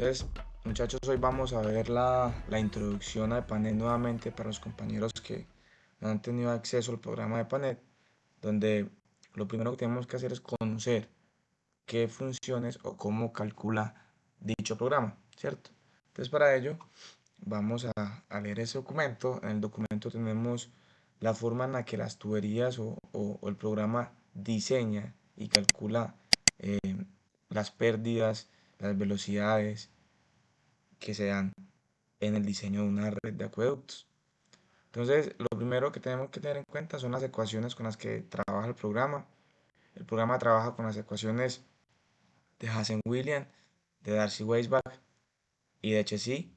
Entonces, muchachos, hoy vamos a ver la introducción a Panet nuevamente para los compañeros que no han tenido acceso al programa de Panet, donde lo primero que tenemos que hacer es conocer qué funciones o cómo calcula dicho programa, ¿cierto? Entonces, para ello, vamos a leer ese documento. En el documento tenemos la forma en la que las tuberías o el programa diseña y calcula eh, las pérdidas, las velocidades que se dan en el diseño de una red de acueductos. Entonces, lo primero que tenemos que tener en cuenta son las ecuaciones con las que trabaja el programa. El programa trabaja con las ecuaciones de Hazen-Williams, de Darcy-Weisbach y de Chessy.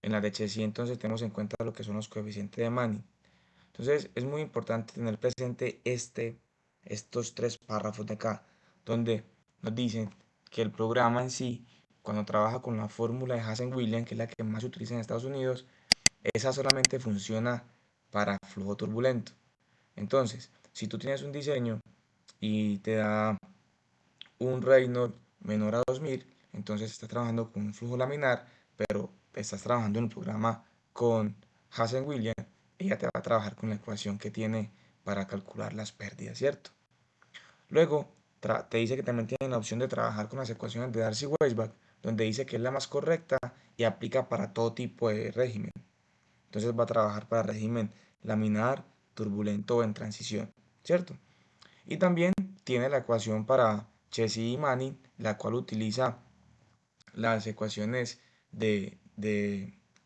En la de Chessy entonces tenemos en cuenta lo que son los coeficientes de Manning. Entonces es muy importante tener presente estos tres párrafos de acá, donde nos dicen que el programa en sí, cuando trabaja con la fórmula de Hazen-Williams, que es la que más se utiliza en Estados Unidos, esa solamente funciona para flujo turbulento. Entonces, si tú tienes un diseño y te da un Reynolds menor a 2000, entonces estás trabajando con un flujo laminar, pero estás trabajando en un programa con Hazen-Williams, ella te va a trabajar con la ecuación que tiene para calcular las pérdidas, ¿cierto? Luego, te dice que también tiene la opción de trabajar con las ecuaciones de Darcy-Weisbach, donde dice que es la más correcta y aplica para todo tipo de régimen. Entonces va a trabajar para régimen laminar, turbulento o en transición, ¿cierto? Y también tiene la ecuación para Chessy y Manning, la cual utiliza las ecuaciones de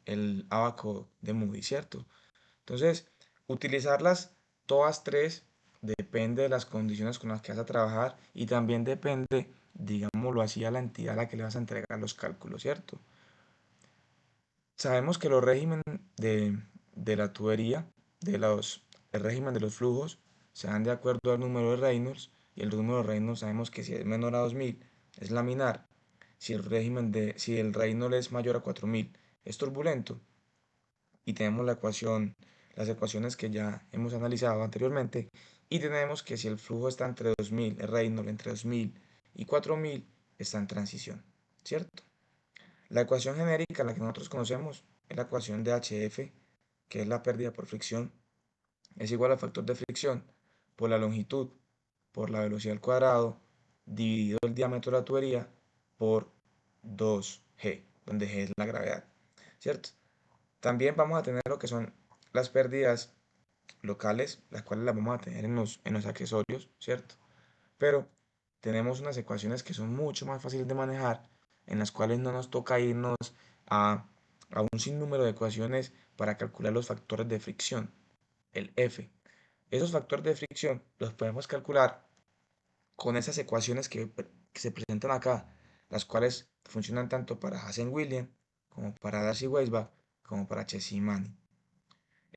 el abaco de Moody, ¿cierto? Entonces, utilizarlas todas tres depende de las condiciones con las que vas a trabajar y también depende, digámoslo así, a la entidad a la que le vas a entregar los cálculos, ¿cierto? Sabemos que los regímenes de la tubería, el régimen de los flujos, se dan de acuerdo al número de Reynolds, y el número de Reynolds sabemos que si es menor a 2000 es laminar, si el Reynolds es mayor a 4000 es turbulento, y tenemos las ecuaciones que ya hemos analizado anteriormente, y tenemos que si el flujo está entre 2000, el Reynolds entre 2000 y 4000 está en transición, ¿cierto? La ecuación genérica, la que nosotros conocemos, es la ecuación de HF, que es la pérdida por fricción, es igual al factor de fricción por la longitud, por la velocidad al cuadrado, dividido el diámetro de la tubería por 2G, donde G es la gravedad, ¿cierto? También vamos a tener lo que son las pérdidas locales, las cuales las vamos a tener en los accesorios, ¿cierto? Pero tenemos unas ecuaciones que son mucho más fáciles de manejar, en las cuales no nos toca irnos a, a un sinnúmero de ecuaciones para calcular los factores de fricción, el F. Esos factores de fricción los podemos calcular con esas ecuaciones que se presentan acá, las cuales funcionan tanto para Hazen-Williams, como para Darcy-Weisbach, como para Chessy-Manning.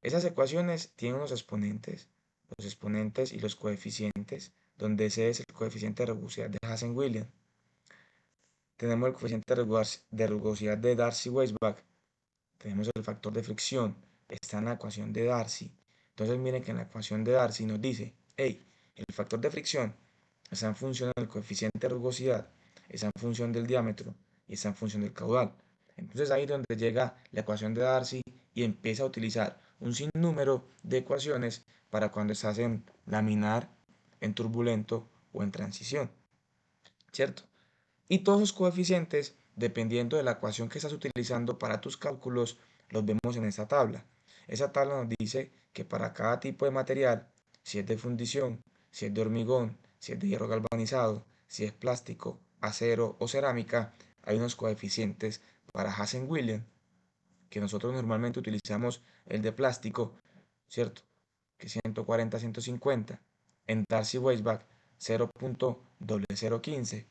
Esas ecuaciones tienen unos exponentes, los exponentes y los coeficientes, donde ese es el coeficiente de rugosidad de Hazen-Williams. Tenemos el coeficiente de rugosidad de Darcy-Weisbach, tenemos el factor de fricción, está en la ecuación de Darcy. Entonces miren que en la ecuación de Darcy nos dice, hey, el factor de fricción está en función del coeficiente de rugosidad, está en función del diámetro y está en función del caudal. Entonces ahí es donde llega la ecuación de Darcy y empieza a utilizar un sinnúmero de ecuaciones para cuando estás en laminar, en turbulento o en transición, ¿cierto? Y todos los coeficientes, dependiendo de la ecuación que estás utilizando para tus cálculos, los vemos en esta tabla. Esa tabla nos dice que para cada tipo de material, si es de fundición, si es de hormigón, si es de hierro galvanizado, si es plástico, acero o cerámica, hay unos coeficientes para Hazen-Williams, que nosotros normalmente utilizamos el de plástico, ¿cierto? Que es 140, 150. En Darcy-Weisbach 0.0015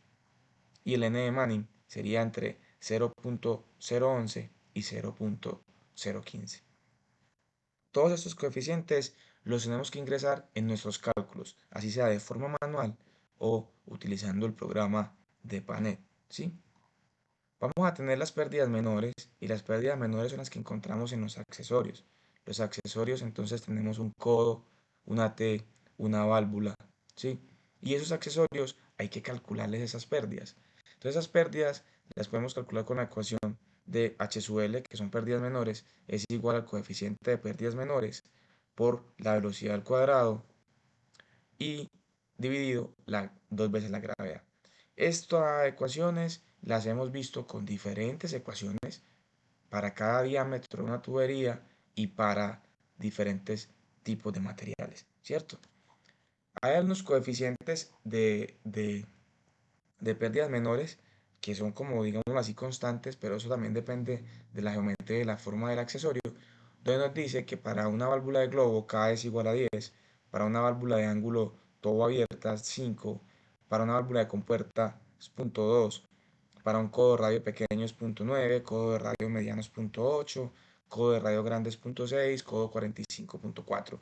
y el n de Manning sería entre 0.011 y 0.015. Todos estos coeficientes los tenemos que ingresar en nuestros cálculos, así sea de forma manual o utilizando el programa de Panet, ¿sí? Vamos a tener las pérdidas menores y las pérdidas menores son las que encontramos en los accesorios. Los accesorios entonces tenemos un codo, una T, una válvula, ¿sí? Y esos accesorios hay que calcularles esas pérdidas. Entonces esas pérdidas las podemos calcular con la ecuación de H sub L, que son pérdidas menores, es igual al coeficiente de pérdidas menores por la velocidad al cuadrado y dividido dos veces la gravedad. Estas ecuaciones las hemos visto con diferentes ecuaciones para cada diámetro de una tubería y para diferentes tipos de materiales, ¿cierto? Hay algunos coeficientes de pérdidas menores que son como, digamos así, constantes, pero eso también depende de la geometría y de la forma del accesorio, donde nos dice que para una válvula de globo K es igual a 10, para una válvula de ángulo todo abierta 5, para una válvula de compuerta es 0.2, para un codo de radio pequeño es 0.9, codo de radio mediano es 0.8, codo de radio grande es 0.6, codo 45.4.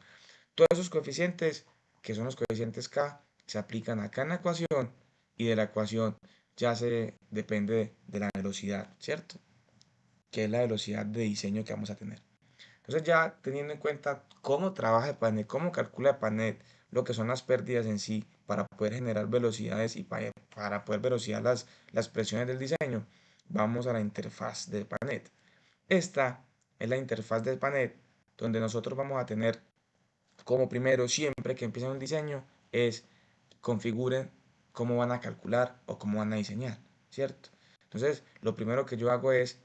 Todos esos coeficientes, que son los coeficientes K, se aplican acá en la ecuación y de la ecuación ya se depende de la velocidad, ¿cierto? Que es la velocidad de diseño que vamos a tener. Entonces ya teniendo en cuenta cómo trabaja el panel, cómo calcula el panel, lo que son las pérdidas en sí, para poder generar velocidades y para poder velocidad las presiones del diseño, vamos a la interfaz del panel. Esta es la interfaz del panel donde nosotros vamos a tener como primero, siempre que empiecen un diseño, es configuren cómo van a calcular o cómo van a diseñar, ¿cierto? Entonces, lo primero que yo hago es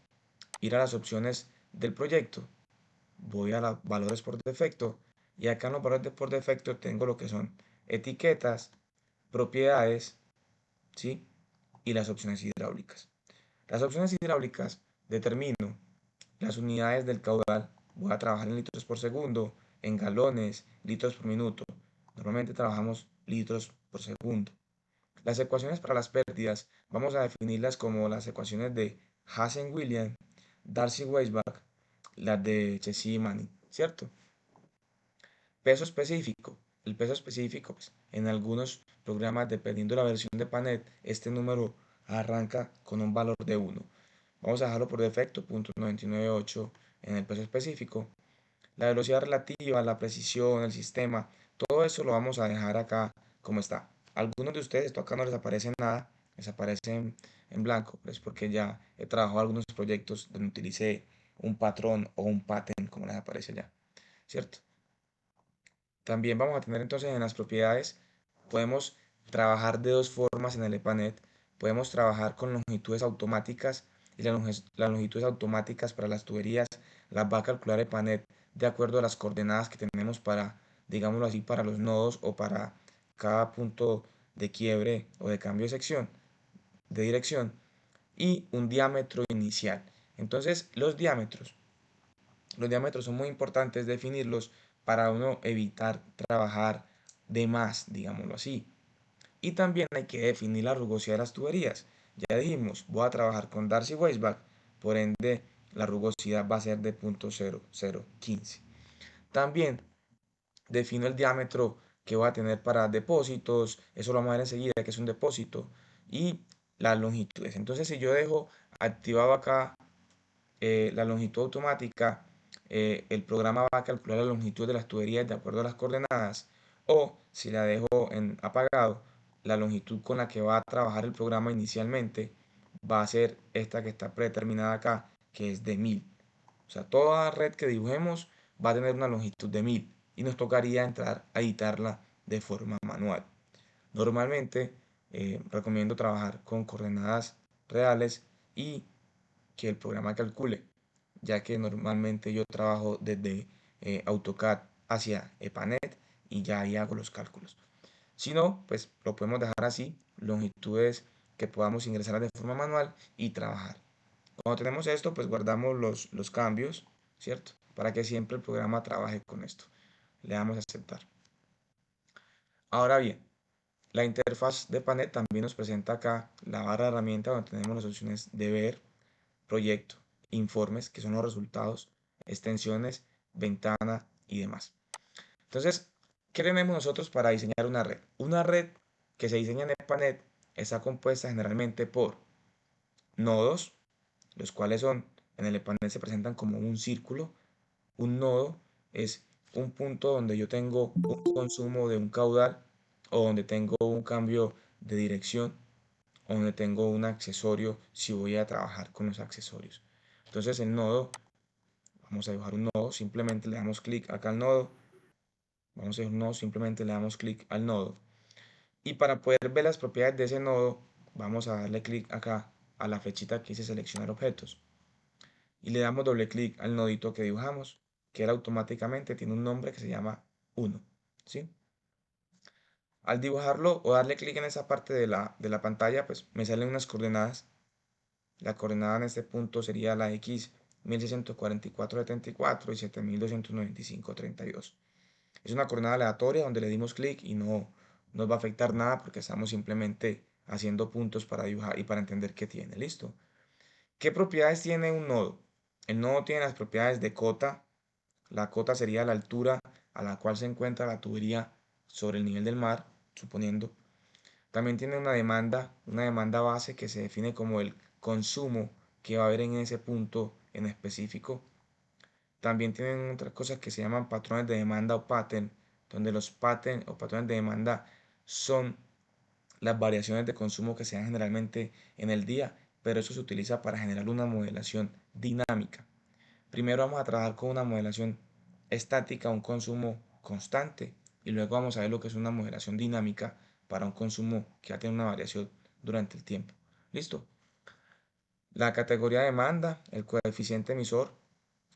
ir a las opciones del proyecto, voy a los valores por defecto y acá en los valores por defecto tengo lo que son etiquetas, propiedades, ¿sí? Y las opciones hidráulicas. Las opciones hidráulicas determino las unidades del caudal, voy a trabajar en litros por segundo, en galones, litros por minuto. Normalmente trabajamos litros por segundo. Las ecuaciones para las pérdidas vamos a definirlas como las ecuaciones de Hazen-Williams, Darcy-Weisbach, las de Chessy-Manning, ¿cierto? Peso específico. El peso específico, pues, en algunos programas, dependiendo de la versión de Panet, este número arranca con un valor de 1. Vamos a dejarlo por defecto, 0.998 en el peso específico. La velocidad relativa, la precisión, el sistema, todo eso lo vamos a dejar acá como está. Algunos de ustedes, esto acá no les aparece nada, les aparece en blanco, pero es porque ya he trabajado algunos proyectos donde utilicé un patrón o un pattern, como les aparece allá, ¿cierto? También vamos a tener entonces en las propiedades, podemos trabajar de dos formas en el EPANET. Podemos trabajar con longitudes automáticas y las longitudes automáticas para las tuberías las va a calcular EPANET de acuerdo a las coordenadas que tenemos para, digámoslo así, para los nodos o para cada punto de quiebre o de cambio de sección, de dirección y un diámetro inicial. Entonces, los diámetros son muy importantes definirlos para uno evitar trabajar de más, digámoslo así. Y también hay que definir la rugosidad de las tuberías. Ya dijimos, voy a trabajar con Darcy-Weisbach, por ende la rugosidad va a ser de 0.0015. También defino el diámetro que voy a tener para depósitos, eso lo vamos a ver enseguida que es un depósito, y las longitudes. Entonces si yo dejo activado acá la longitud automática, el programa va a calcular la longitud de las tuberías de acuerdo a las coordenadas, o si la dejo en apagado, la longitud con la que va a trabajar el programa inicialmente va a ser esta que está predeterminada acá, que es de 1000. O sea, toda red que dibujemos va a tener una longitud de 1000 y nos tocaría entrar a editarla de forma manual. Normalmente recomiendo trabajar con coordenadas reales y que el programa calcule, ya que normalmente yo trabajo desde AutoCAD hacia EPANET y ya ahí hago los cálculos. Si no, pues lo podemos dejar así, longitudes que podamos ingresar de forma manual y trabajar. Cuando tenemos esto, pues guardamos los cambios, ¿cierto? Para que siempre el programa trabaje con esto. Le damos a aceptar. Ahora bien, la interfaz de Panet también nos presenta acá la barra de herramientas donde tenemos las opciones de ver, proyecto, informes, que son los resultados, extensiones, ventana y demás. Entonces, ¿qué tenemos nosotros para diseñar una red? Una red que se diseña en EPANET está compuesta generalmente por nodos, los cuales son, en el EPANET se presentan como un círculo. Un nodo es un punto donde yo tengo un consumo de un caudal o donde tengo un cambio de dirección o donde tengo un accesorio si voy a trabajar con los accesorios. Entonces el nodo, vamos a dibujar un nodo, simplemente le damos clic acá al nodo, vamos a dibujar un nodo, simplemente le damos clic al nodo. Y para poder ver las propiedades de ese nodo, vamos a darle clic acá a la flechita que dice seleccionar objetos. Y le damos doble clic al nodito que dibujamos, que él automáticamente tiene un nombre que se llama 1. ¿Sí? Al dibujarlo o darle clic en esa parte de la pantalla, pues me salen unas coordenadas. La coordenada en este punto sería la X 1644,74 y 7295,32. Es una coordenada aleatoria donde le dimos clic y no nos va a afectar nada porque estamos simplemente haciendo puntos para dibujar y para entender qué tiene. ¿Listo? ¿Qué propiedades tiene un nodo? El nodo tiene las propiedades de cota. La cota sería la altura a la cual se encuentra la tubería sobre el nivel del mar, suponiendo. También tiene una demanda base que se define como el consumo que va a haber en ese punto en específico. También tienen otras cosas que se llaman patrones de demanda o pattern, donde los pattern o patrones de demanda son las variaciones de consumo que se dan generalmente en el día, pero eso se utiliza para generar una modelación dinámica. Primero vamos a trabajar con una modelación estática, un consumo constante, y luego vamos a ver lo que es una modelación dinámica para un consumo que va a tener una variación durante el tiempo. ¿Listo? La categoría de demanda, el coeficiente emisor,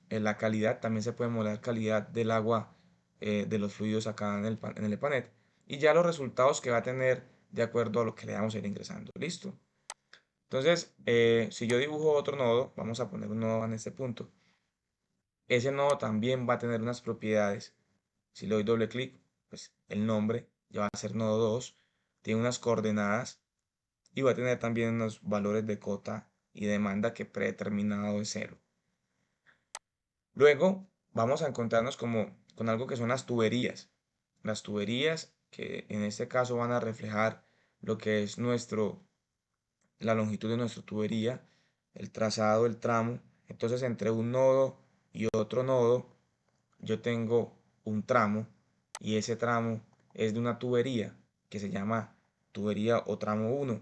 la calidad, también se puede modelar calidad del agua de los fluidos acá en el EPANET, y ya los resultados que va a tener de acuerdo a lo que le vamos a ir ingresando. ¿Listo? Entonces, si yo dibujo otro nodo, vamos a poner un nodo en este punto. Ese nodo también va a tener unas propiedades. Si le doy doble clic, pues el nombre ya va a ser nodo 2. Tiene unas coordenadas y va a tener también unos valores de cota y demanda que predeterminado es 0. Luego vamos a encontrarnos con algo que son las tuberías. Las tuberías que en este caso van a reflejar lo que es la longitud de nuestra tubería, el trazado, el tramo. Entonces entre un nodo y otro nodo yo tengo un tramo y ese tramo es de una tubería que se llama tubería o tramo 1,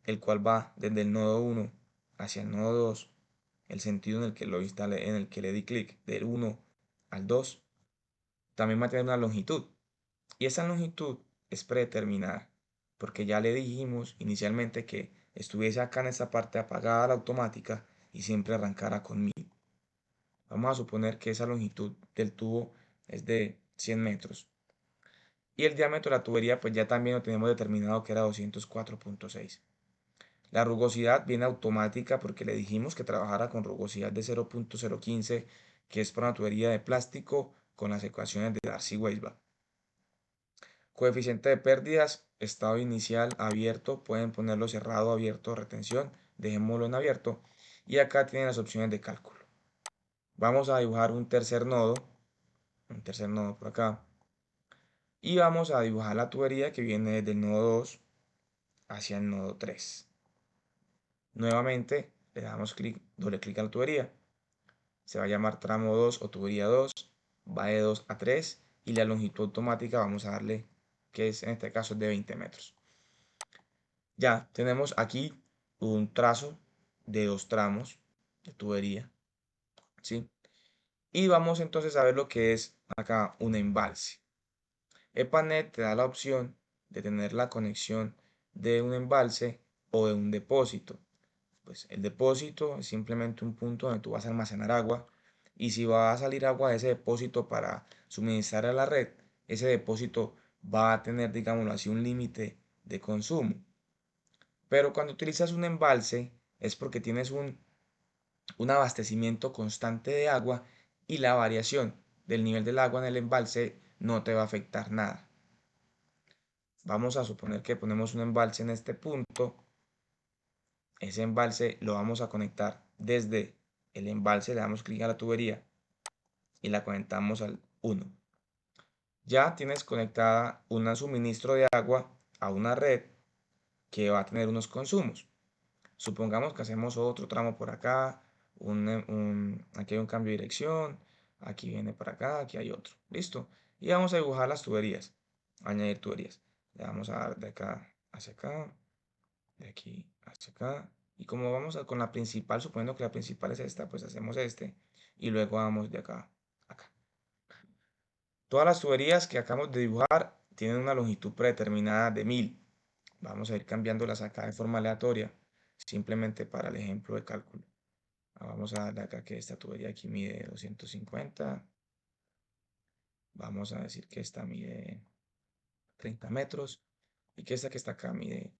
el cual va desde el nodo 1 hacia el nodo 2, el sentido en el que lo instalé, en el que le di clic, del 1 al 2, también va a tener una longitud. Y esa longitud es predeterminada, porque ya le dijimos inicialmente que estuviese acá en esta parte apagada la automática y siempre arrancara con 1000. Vamos a suponer que esa longitud del tubo es de 100 metros. Y el diámetro de la tubería, pues ya también lo tenemos determinado que era 204,6. La rugosidad viene automática porque le dijimos que trabajara con rugosidad de 0,015, que es para una tubería de plástico con las ecuaciones de Darcy-Weisbach. Coeficiente de pérdidas, estado inicial abierto, pueden ponerlo cerrado, abierto, retención, dejémoslo en abierto. Y acá tienen las opciones de cálculo. Vamos a dibujar un tercer nodo por acá. Y vamos a dibujar la tubería que viene desde el nodo 2 hacia el nodo 3. Nuevamente le damos doble clic a la tubería. Se va a llamar tramo 2 o tubería 2. Va de 2 a 3 y la longitud automática vamos a darle, que es en este caso de 20 metros. Ya tenemos aquí un trazo de 2 tramos de tubería, ¿sí? Y vamos entonces a ver lo que es acá un embalse. EPANET te da la opción de tener la conexión de un embalse o de un depósito. Pues el depósito es simplemente un punto donde tú vas a almacenar agua y si va a salir agua de ese depósito para suministrar a la red, ese depósito va a tener, digámoslo así, un límite de consumo. Pero cuando utilizas un embalse es porque tienes un abastecimiento constante de agua y la variación del nivel del agua en el embalse no te va a afectar nada. Vamos a suponer que ponemos un embalse en este punto. Ese embalse lo vamos a conectar desde el embalse, le damos clic a la tubería y la conectamos al 1. Ya tienes conectada un suministro de agua a una red que va a tener unos consumos. Supongamos que hacemos otro tramo por acá, aquí hay un cambio de dirección, aquí viene para acá, aquí hay otro. ¿Listo? Y vamos a dibujar las tuberías, añadir tuberías. Le vamos a dar de acá hacia acá, de aquí hacia acá. Y como vamos con la principal, suponiendo que la principal es esta, pues hacemos este. Y luego vamos de acá a acá. Todas las tuberías que acabamos de dibujar tienen una longitud predeterminada de 1000. Vamos a ir cambiándolas acá de forma aleatoria, simplemente para el ejemplo de cálculo. Vamos a darle acá que esta tubería aquí mide 250. Vamos a decir que esta mide 30 metros y que esta que está acá mide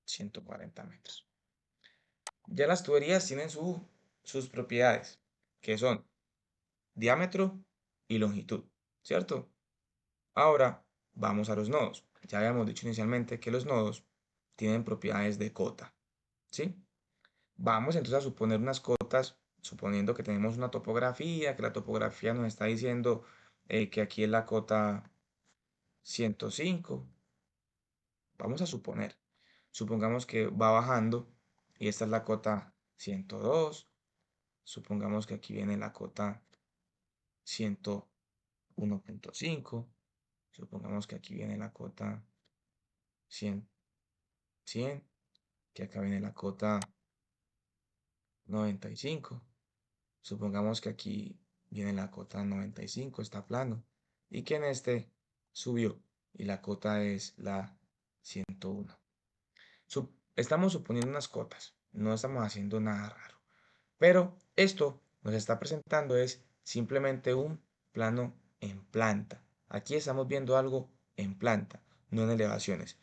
140 metros. Ya las tuberías tienen sus propiedades, que son diámetro y longitud, ¿cierto? Ahora vamos a los nodos. Ya habíamos dicho inicialmente que los nodos tienen propiedades de cota, ¿sí? Vamos entonces a suponer unas cotas, suponiendo que tenemos una topografía, que la topografía nos está diciendo que aquí es la cota 105. Vamos a suponer. Supongamos que va bajando y esta es la cota 102. Supongamos que aquí viene la cota 101.5. Supongamos que aquí viene la cota 100, 100, que acá viene la cota 95. Supongamos que aquí viene la cota 95, está plano, y que en este subió y la cota es la 101. Estamos suponiendo unas cotas, no estamos haciendo nada raro. Pero esto nos está presentando es simplemente un plano en planta. Aquí estamos viendo algo en planta, no en elevaciones.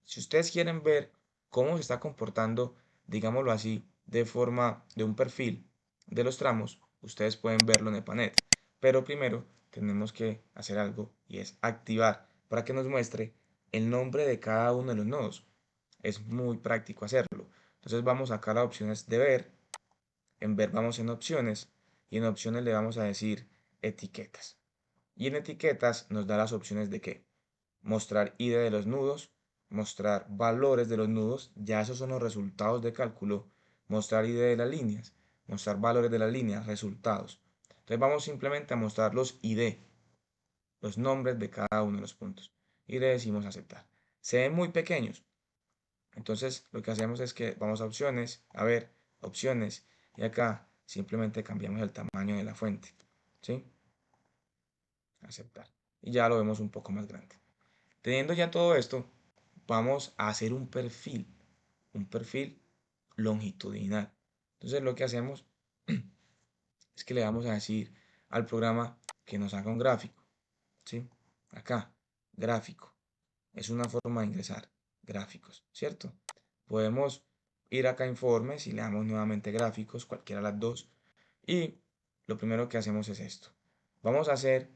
Si ustedes quieren ver cómo se está comportando, digámoslo así, de forma de un perfil de los tramos, ustedes pueden verlo en el panel. Pero primero tenemos que hacer algo y es activar para que nos muestre el nombre de cada uno de los nodos. Es muy práctico hacerlo. Entonces vamos acá a las opciones de ver. En ver vamos en opciones y en opciones le vamos a decir etiquetas. Y en etiquetas nos da las opciones de qué. Mostrar ID de los nudos, mostrar valores de los nudos, ya esos son los resultados de cálculo, mostrar ID de las líneas, mostrar valores de las líneas, resultados. Entonces vamos simplemente a mostrar los ID, los nombres de cada uno de los puntos. Y le decimos aceptar. Se ven muy pequeños, entonces lo que hacemos es que vamos a opciones, a ver, opciones, y acá simplemente cambiamos el tamaño de la fuente, ¿sí? Aceptar. Y ya lo vemos un poco más grande. Teniendo ya todo esto, vamos a hacer un perfil longitudinal. Entonces lo que hacemos es que le vamos a decir al programa que nos haga un gráfico, ¿sí? Acá, gráfico. Es una forma de ingresar gráficos, ¿cierto? Podemos ir acá a informes y le damos nuevamente gráficos, cualquiera de las dos. Y lo primero que hacemos es esto. Vamos a hacer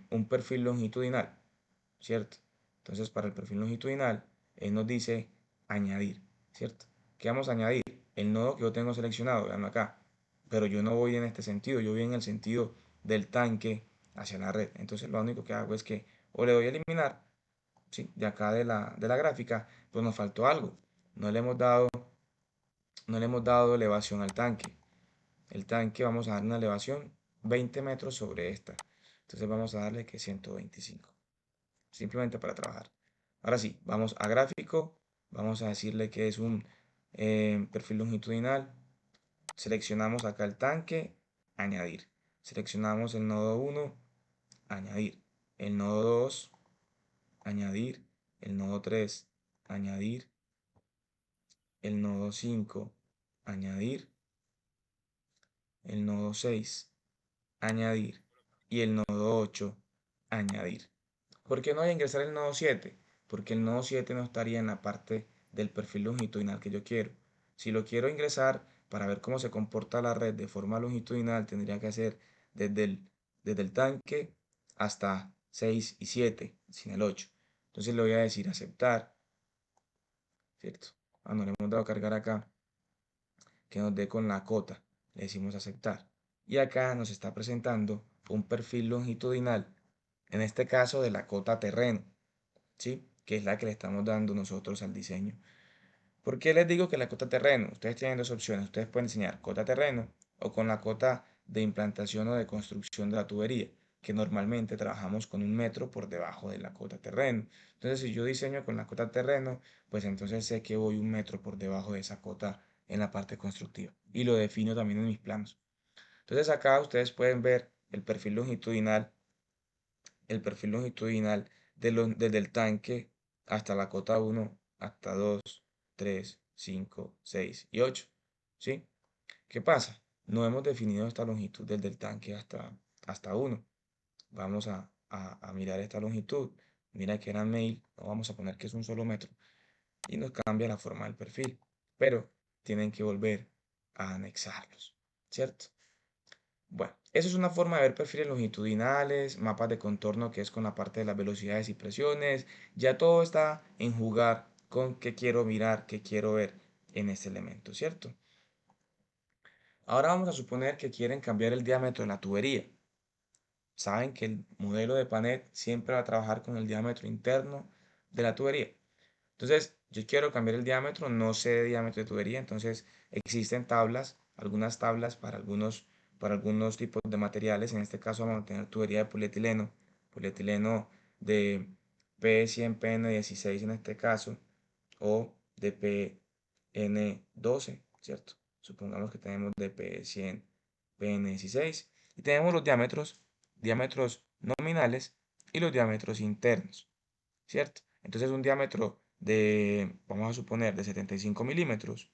un perfil longitudinal, ¿cierto? Entonces para el perfil longitudinal, él nos dice añadir, ¿cierto? ¿Qué vamos a añadir? El nodo que yo tengo seleccionado, vean acá. Pero yo no voy en este sentido, yo voy en el sentido del tanque hacia la red. Entonces lo único que hago es que o le doy a eliminar, ¿sí? De acá de la gráfica, pues nos faltó algo. No le hemos dado, no le hemos dado elevación al tanque. El tanque vamos a dar una elevación 20 metros sobre esta. Entonces vamos a darle que 125. Simplemente para trabajar. Ahora sí, vamos a gráfico. Vamos a decirle que es un perfil longitudinal. Seleccionamos acá el tanque, añadir. Seleccionamos el nodo 1, añadir. El nodo 2, añadir. El nodo 3, añadir. El nodo 5, añadir. El nodo 6, añadir. Y el nodo 8, añadir. ¿Por qué no voy a ingresar el nodo 7? Porque el nodo 7 no estaría en la parte del perfil longitudinal que yo quiero. Si lo quiero ingresar para ver cómo se comporta la red de forma longitudinal, tendría que hacer desde el tanque hasta 6 y 7, sin el 8. Entonces le voy a decir aceptar, ¿cierto? No le hemos dado a cargar acá, que nos dé con la cota. Le decimos aceptar. Y acá nos está presentando un perfil longitudinal, en este caso de la cota terreno, ¿sí? Que es la que le estamos dando nosotros al diseño. ¿Por qué les digo que la cota terreno? Ustedes tienen dos opciones. Ustedes pueden enseñar cota terreno o con la cota de implantación o de construcción de la tubería. que normalmente trabajamos con 1 metro por debajo de la cota terreno. Entonces, si yo diseño con la cota terreno, pues entonces sé que voy 1 metro por debajo de esa cota en la parte constructiva. Y lo defino también en mis planos. Entonces, acá ustedes pueden ver el perfil longitudinal desde el tanque hasta la cota 1, hasta 2, 3, 5, 6 y 8. ¿Sí? ¿Qué pasa? No hemos definido esta longitud desde el tanque hasta 1. Vamos a mirar esta longitud. Mira que era mail, no vamos a poner que es un solo metro. Y nos cambia la forma del perfil. Pero tienen que volver a anexarlos. ¿Cierto? Bueno, eso es una forma de ver perfiles longitudinales, mapas de contorno que es con la parte de las velocidades y presiones. Ya todo está en jugar con qué quiero mirar, qué quiero ver en este elemento, ¿cierto? Ahora vamos a suponer que quieren cambiar el diámetro de la tubería. Saben que el modelo de Panet siempre va a trabajar con el diámetro interno de la tubería. Entonces, yo quiero cambiar el diámetro, no sé de diámetro de tubería, entonces existen tablas, algunas tablas para algunos tipos de materiales. En este caso vamos a tener tubería de polietileno de P100, PN16 en este caso, o de PN12, ¿cierto? Supongamos que tenemos de P100, PN16 y tenemos los diámetros nominales y los diámetros internos, ¿cierto? Entonces un diámetro vamos a suponer, de 75 milímetros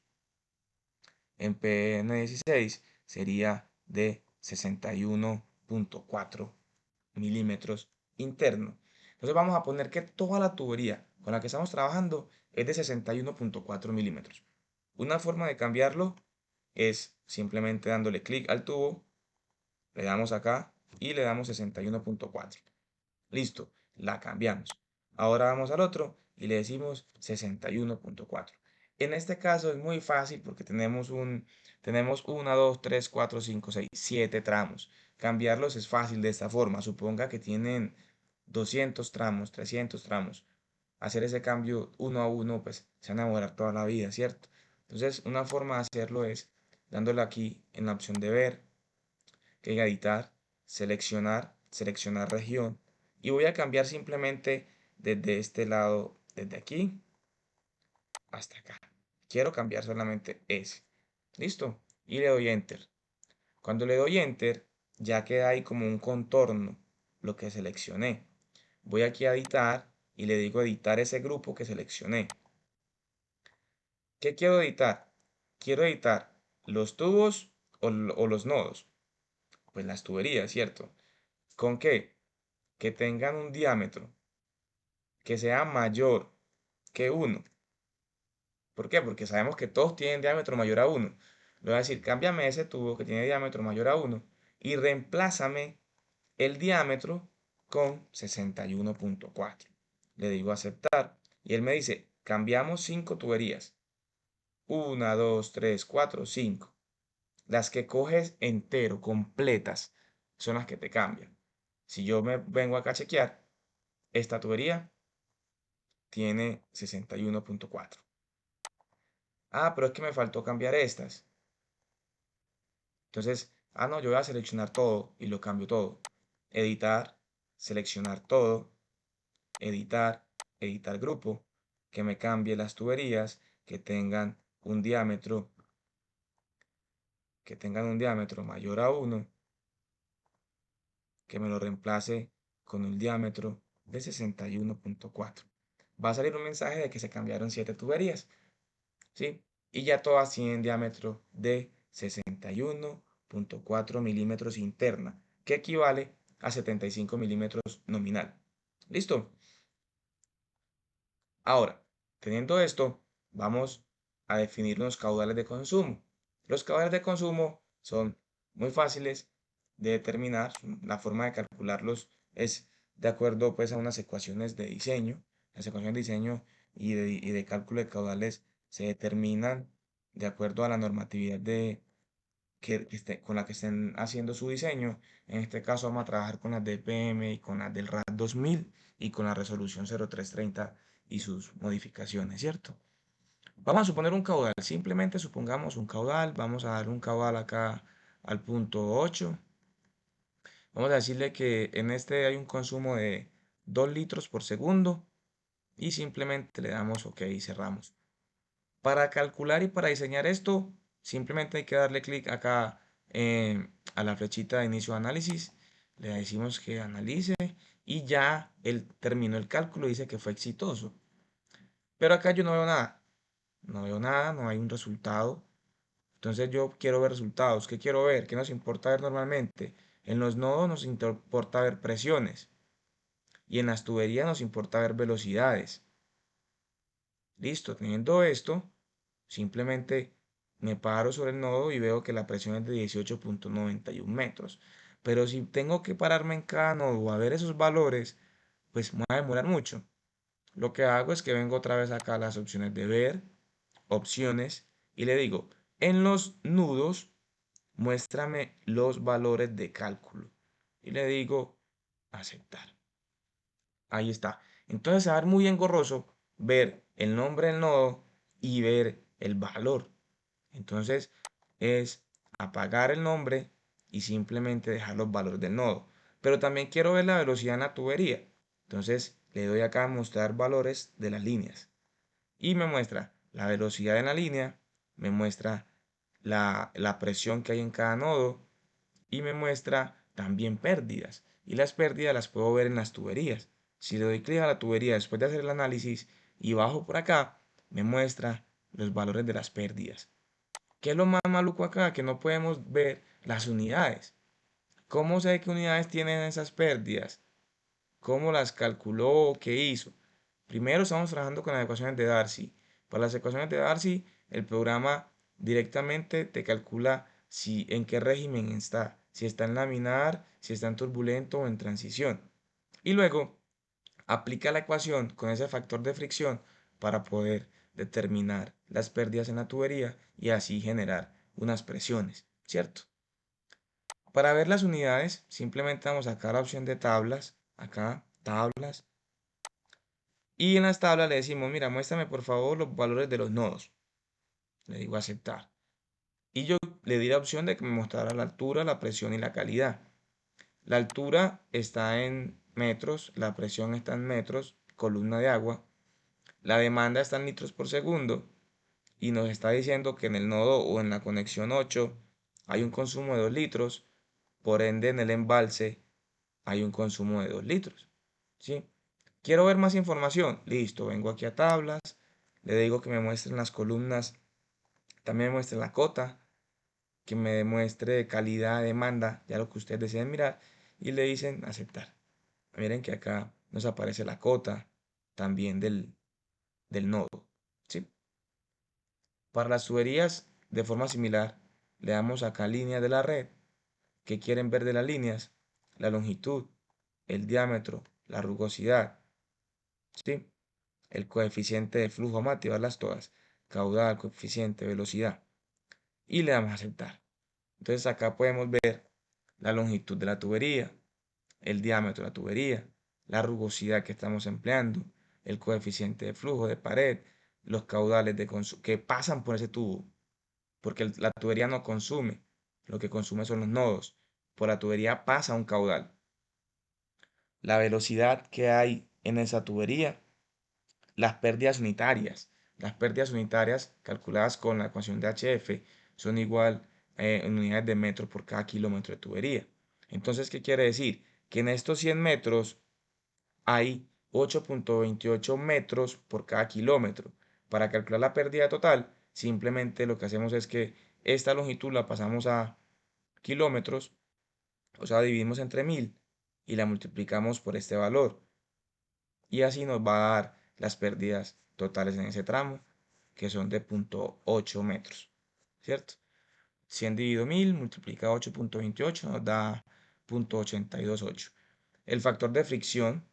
en PN16 sería de 61,4 milímetros interno. Entonces vamos a poner que toda la tubería con la que estamos trabajando es de 61,4 milímetros. Una forma de cambiarlo es simplemente dándole clic al tubo, le damos acá y le damos 61,4. Listo, la cambiamos. Ahora vamos al otro y le decimos 61,4. En este caso es muy fácil porque tenemos 1, 2, 3, 4, 5, 6, 7 tramos. Cambiarlos es fácil de esta forma. Suponga que tienen 200 tramos, 300 tramos. Hacer ese cambio uno a uno, pues se van a demorar toda la vida, ¿cierto? Entonces, una forma de hacerlo es dándole aquí en la opción de ver, que diga editar, seleccionar región y voy a cambiar simplemente desde este lado, desde aquí hasta acá. Quiero cambiar solamente ese. ¿Listo? Y le doy enter. Cuando le doy enter, ya queda ahí como un contorno lo que seleccioné. Voy aquí a editar y le digo editar ese grupo que seleccioné. ¿Qué quiero editar? Quiero editar los tubos o los nodos. Pues las tuberías, ¿cierto? ¿Con qué? Que tengan un diámetro que sea mayor que 1. ¿Por qué? Porque sabemos que todos tienen diámetro mayor a 1. Le voy a decir, cámbiame ese tubo que tiene diámetro mayor a 1 y reemplázame el diámetro con 61,4. Le digo aceptar y él me dice, cambiamos 5 tuberías. 1, 2, 3, 4, 5. Las que coges entero, completas, son las que te cambian. Si yo me vengo acá a chequear, esta tubería tiene 61,4. Ah, pero es que me faltó cambiar estas. Entonces, no, yo voy a seleccionar todo y lo cambio todo. Editar, seleccionar todo, editar, editar grupo, que me cambie las tuberías que tengan un diámetro, mayor a 1, que me lo reemplace con un diámetro de 61,4. Va a salir un mensaje de que se cambiaron 7 tuberías. ¿Sí? Y ya todas tienen diámetro de 61,4 milímetros interna, que equivale a 75 milímetros nominal. ¿Listo? Ahora, teniendo esto, vamos a definir los caudales de consumo. Los caudales de consumo son muy fáciles de determinar. La forma de calcularlos es de acuerdo pues, a unas ecuaciones de diseño. Las ecuaciones de diseño y de cálculo de caudales se determinan de acuerdo a la normatividad con la que estén haciendo su diseño. En este caso vamos a trabajar con las DPM y con las del RAD 2000 y con la resolución 0330 y sus modificaciones, ¿cierto? Vamos a suponer un caudal, simplemente supongamos un caudal, vamos a dar un caudal acá al punto 8 Vamos a decirle que en este hay un consumo de 2 litros por segundo y simplemente le damos OK y cerramos. Para calcular y para diseñar esto, simplemente hay que darle clic acá a la flechita de inicio de análisis. Le decimos que analice y ya él terminó el cálculo y dice que fue exitoso. Pero acá yo no veo nada. No veo nada, no hay un resultado. Entonces yo quiero ver resultados. ¿Qué quiero ver? ¿Qué nos importa ver normalmente? En los nodos nos importa ver presiones y en las tuberías nos importa ver velocidades. Listo, teniendo esto, simplemente me paro sobre el nodo y veo que la presión es de 18,91 metros. Pero si tengo que pararme en cada nodo a ver esos valores, pues me va a demorar mucho. Lo que hago es que vengo otra vez acá a las opciones de ver, opciones, y le digo, en los nudos, muéstrame los valores de cálculo. Y le digo, aceptar. Ahí está. Entonces se va a ver muy engorroso ver el nombre del nodo y ver el valor. Entonces es apagar el nombre y simplemente dejar los valores del nodo. Pero también quiero ver la velocidad en la tubería. Entonces le doy acá a mostrar valores de las líneas. Y me muestra la velocidad en la línea, me muestra la presión que hay en cada nodo y me muestra también pérdidas. Y las pérdidas las puedo ver en las tuberías. Si le doy clic a la tubería después de hacer el análisis y bajo por acá, me muestra los valores de las pérdidas. ¿Qué es lo más maluco acá? Que no podemos ver las unidades. ¿Cómo sé qué unidades tienen esas pérdidas? ¿Cómo las calculó? ¿Qué hizo? Primero estamos trabajando con las ecuaciones de Darcy. Para las ecuaciones de Darcy, el programa directamente te calcula si en qué régimen está, si está en laminar, si está en turbulento o en transición. Y luego aplica la ecuación con ese factor de fricción para poder determinar las pérdidas en la tubería y así generar unas presiones, ¿cierto? Para ver las unidades, simplemente vamos acá a la opción de tablas, acá, tablas, y en las tablas le decimos, mira, muéstrame por favor los valores de los nodos. Le digo aceptar. Y yo le di la opción de que me mostrara la altura, la presión y la calidad. La altura está en metros, la presión está en metros, columna de agua. La demanda está en litros por segundo y nos está diciendo que en el nodo o en la conexión 8 hay un consumo de 2 litros, por ende en el embalse hay un consumo de 2 litros. ¿Sí? Quiero ver más información. Listo, vengo aquí a tablas, le digo que me muestren las columnas, también me muestre la cota, que me demuestre calidad, demanda, ya lo que ustedes deseen mirar, y le dicen aceptar. Miren que acá nos aparece la cota también del nodo. ¿Sí? Para las tuberías, de forma similar, le damos acá líneas de la red. ¿Qué quieren ver de las líneas? La longitud, el diámetro, la rugosidad, ¿sí? El coeficiente de flujo, vamos a activarlas todas. Caudal, coeficiente, velocidad. Y le damos a aceptar. Entonces acá podemos ver la longitud de la tubería, el diámetro de la tubería, la rugosidad que estamos empleando, el coeficiente de flujo de pared, los caudales que pasan por ese tubo, porque la tubería no consume, lo que consume son los nodos. Por la tubería pasa un caudal. La velocidad que hay en esa tubería, las pérdidas unitarias. Las pérdidas unitarias calculadas con la ecuación de HF son igual en unidades de metros por cada kilómetro de tubería. Entonces, ¿qué quiere decir? Que en estos 100 metros hay 8,28 metros por cada kilómetro. Para calcular la pérdida total, simplemente lo que hacemos es que esta longitud la pasamos a kilómetros, o sea, dividimos entre 1000 y la multiplicamos por este valor. Y así nos va a dar las pérdidas totales en ese tramo, que son de 0,8 metros, ¿cierto? 100 dividido 1000 multiplicado 8,28 nos da 0,828. El factor de fricción,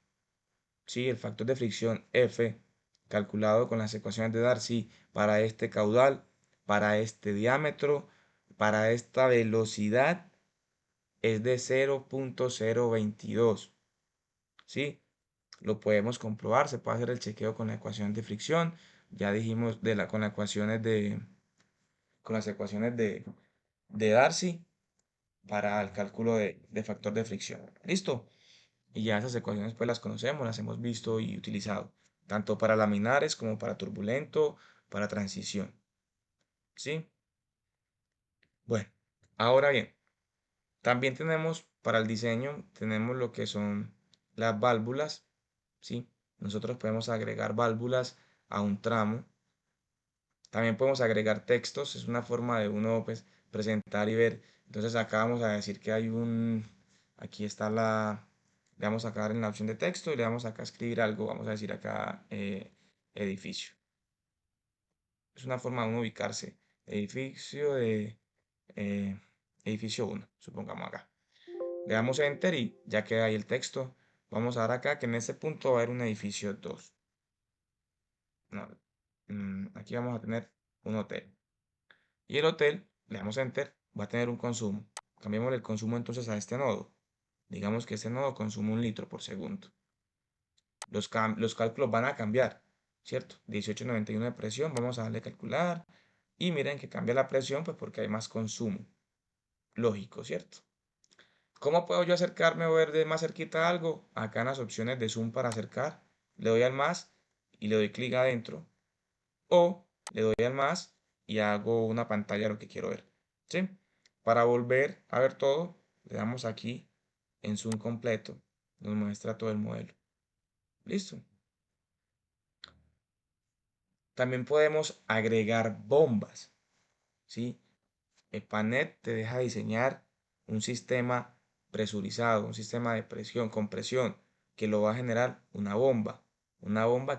¿sí? El factor de fricción F, calculado con las ecuaciones de Darcy para este caudal, para este diámetro, para esta velocidad, es de 0,022, ¿sí? Lo podemos comprobar, se puede hacer el chequeo con la ecuación de fricción. Ya dijimos con las ecuaciones de Darcy. para el cálculo de factor de fricción. ¿Listo? Y ya esas ecuaciones pues las conocemos, las hemos visto y utilizado, tanto para laminares como para turbulento, para transición. ¿Sí? Bueno, ahora bien, también tenemos para el diseño, tenemos lo que son las válvulas. ¿Sí? Nosotros podemos agregar válvulas a un tramo. También podemos agregar textos, es una forma de uno pues, presentar y ver. Entonces acá vamos a decir que hay aquí está le vamos a sacar en la opción de texto y le vamos acá a escribir algo, vamos a decir acá edificio. Es una forma de uno ubicarse. Edificio de eh, edificio 1, supongamos acá. Le damos Enter y ya queda ahí el texto. Vamos a dar acá que en este punto va a haber un edificio 2. No, aquí vamos a tener un hotel. Y el hotel, le damos Enter, va a tener un consumo. Cambiemos el consumo entonces a este nodo. Digamos que este nodo consume 1 litro por segundo. Los cálculos van a cambiar, ¿cierto? 18,91 de presión, vamos a darle a calcular. Y miren que cambia la presión, pues porque hay más consumo. Lógico, ¿cierto? ¿Cómo puedo yo acercarme o ver de más cerquita algo? Acá en las opciones de zoom para acercar, le doy al más y le doy clic adentro. O le doy al más y hago una pantalla de lo que quiero ver. ¿Sí? Para volver a ver todo, le damos aquí en zoom completo. Nos muestra todo el modelo. Listo. También podemos agregar bombas. ¿Sí? EPANET te deja diseñar un sistema presurizado, un sistema de presión, compresión, que lo va a generar una bomba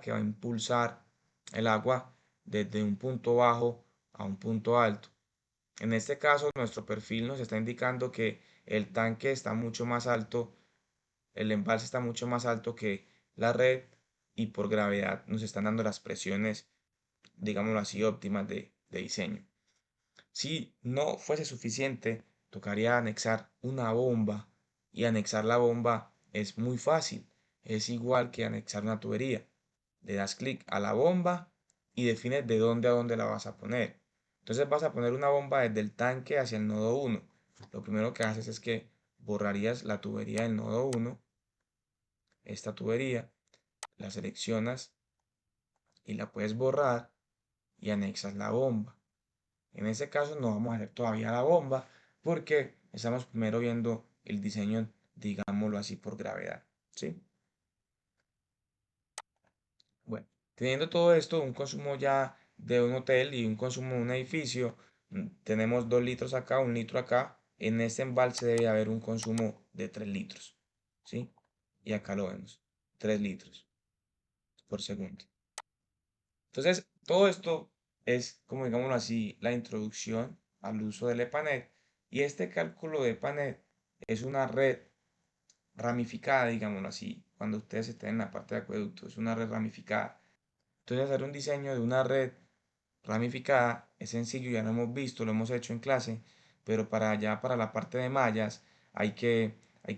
que va a impulsar el agua desde un punto bajo a un punto alto. En este caso, nuestro perfil nos está indicando que el tanque está mucho más alto, el embalse está mucho más alto que la red y por gravedad nos están dando las presiones, digámoslo así, óptimas de diseño. Si no fuese suficiente, tocaría anexar una bomba y anexar la bomba es muy fácil. Es igual que anexar una tubería. Le das clic a la bomba y defines de dónde a dónde la vas a poner. Entonces vas a poner una bomba desde el tanque hacia el nodo 1. Lo primero que haces es que borrarías la tubería del nodo 1, esta tubería, la seleccionas y la puedes borrar y anexas la bomba. En ese caso no vamos a hacer todavía la bomba porque estamos primero viendo el diseño, digámoslo así, por gravedad. ¿Sí? Bueno, teniendo todo esto, un consumo ya de un hotel y un consumo de un edificio, tenemos 2 litros acá, 1 litro acá. En este embalse debe haber un consumo de 3 litros. ¿Sí? Y acá lo vemos, 3 litros por segundo. Entonces, todo esto es, como digámoslo así, la introducción al uso del EPANET. Y este cálculo de EPANET es una red ramificada, digámoslo así, cuando ustedes estén en la parte de acueducto, es una red ramificada. Entonces, hacer un diseño de una red ramificada es sencillo, ya lo hemos visto, lo hemos hecho en clase, pero para allá, para la parte de mallas, hay que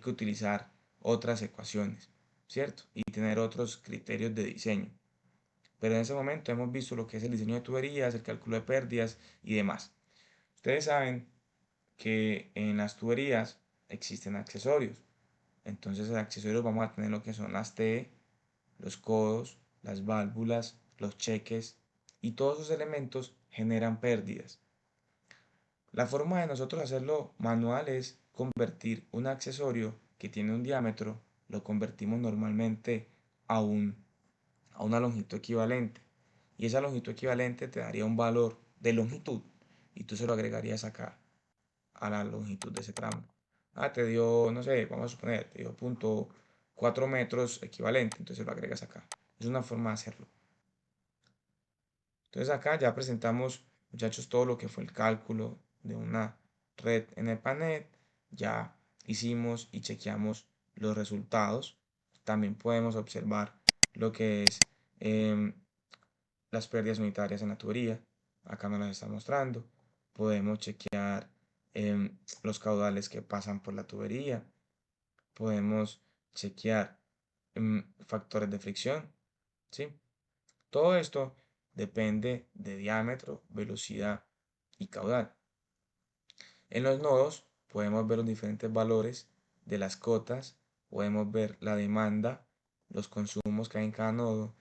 utilizar otras ecuaciones, ¿cierto? Y tener otros criterios de diseño. Pero en ese momento hemos visto lo que es el diseño de tuberías, el cálculo de pérdidas y demás. Ustedes saben que en las tuberías existen accesorios. Entonces, en accesorios vamos a tener lo que son las T, los codos, las válvulas, los cheques y todos esos elementos generan pérdidas. La forma de nosotros hacerlo manual es convertir un accesorio que tiene un diámetro, lo convertimos normalmente a a una longitud equivalente. Y esa longitud equivalente te daría un valor de longitud y tú se lo agregarías acá a la longitud de ese tramo. Ah, te dio, no sé, vamos a suponer, te dio 0,4 metros equivalente, entonces lo agregas acá. Es una forma de hacerlo. Entonces acá ya presentamos, muchachos, todo lo que fue el cálculo de una red en el panel. Ya hicimos y chequeamos los resultados. También podemos observar lo que es em, las pérdidas unitarias en la tubería. Acá nos las está mostrando. Podemos chequear los caudales que pasan por la tubería. Podemos chequear factores de fricción. ¿Sí? Todo esto depende de diámetro, velocidad y caudal. En los nodos podemos ver los diferentes valores de las cotas, podemos ver la demanda, los consumos que hay en cada nodo,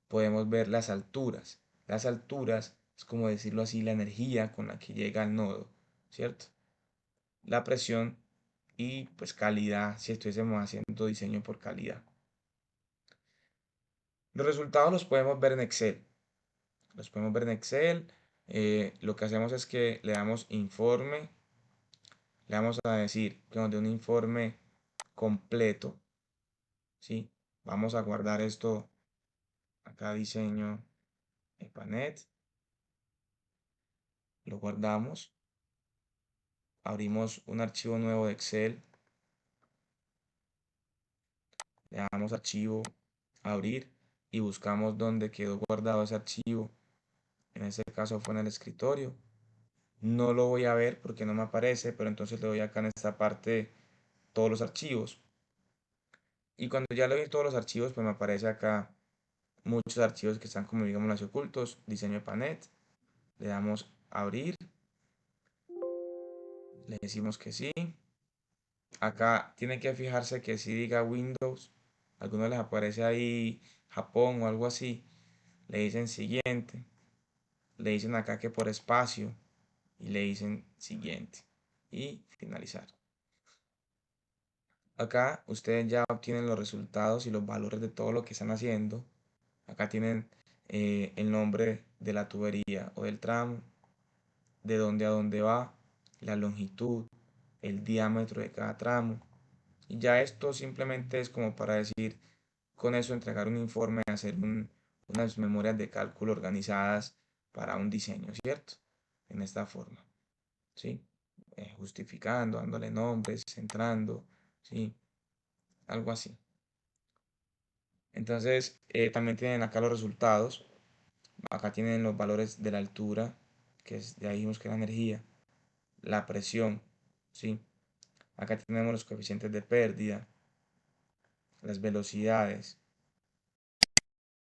podemos ver las alturas. Las alturas es como decirlo así, la energía con la que llega al nodo, ¿cierto? La presión y pues calidad, si estuviésemos haciendo diseño por calidad. Los resultados los podemos ver en Excel. Los podemos ver en Excel. Lo que hacemos es que le damos informe. Le vamos a decir que nos dé un informe completo. ¿Sí? Vamos a guardar esto acá, diseño EPANET. Lo guardamos. Abrimos un archivo nuevo de Excel. Le damos archivo, abrir y buscamos dónde quedó guardado ese archivo. En este caso fue en el escritorio. No lo voy a ver porque no me aparece, pero entonces le doy acá en esta parte todos los archivos. Y cuando ya le doy todos los archivos, pues me aparece acá muchos archivos que están como digamos así ocultos. Diseño de Panet. Le damos abrir. Le decimos que sí. Acá tiene que fijarse que si diga Windows. A algunos les aparece ahí Japón o algo así. Le dicen siguiente. Le dicen acá que por espacio. Y le dicen siguiente. Y finalizar. Acá ustedes ya obtienen los resultados y los valores de todo lo que están haciendo. Acá tienen el nombre de la tubería o del tramo, de dónde a dónde va, la longitud, el diámetro de cada tramo. Y ya esto simplemente es como para decir, con eso entregar un informe, hacer unas memorias de cálculo organizadas para un diseño, ¿cierto? En esta forma, ¿sí? Justificando, dándole nombres, centrando, ¿sí? Algo así. Entonces, también tienen acá los resultados. Acá tienen los valores de la altura, que es, ya dijimos que es la energía, la presión, ¿sí? Acá tenemos los coeficientes de pérdida, las velocidades.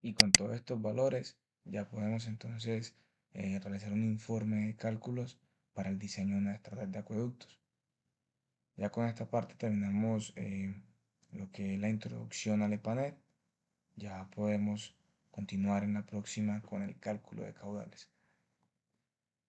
Y con todos estos valores ya podemos entonces realizar un informe de cálculos para el diseño de nuestra red de acueductos. Ya con esta parte terminamos lo que es la introducción al EPANET. Ya podemos continuar en la próxima con el cálculo de caudales.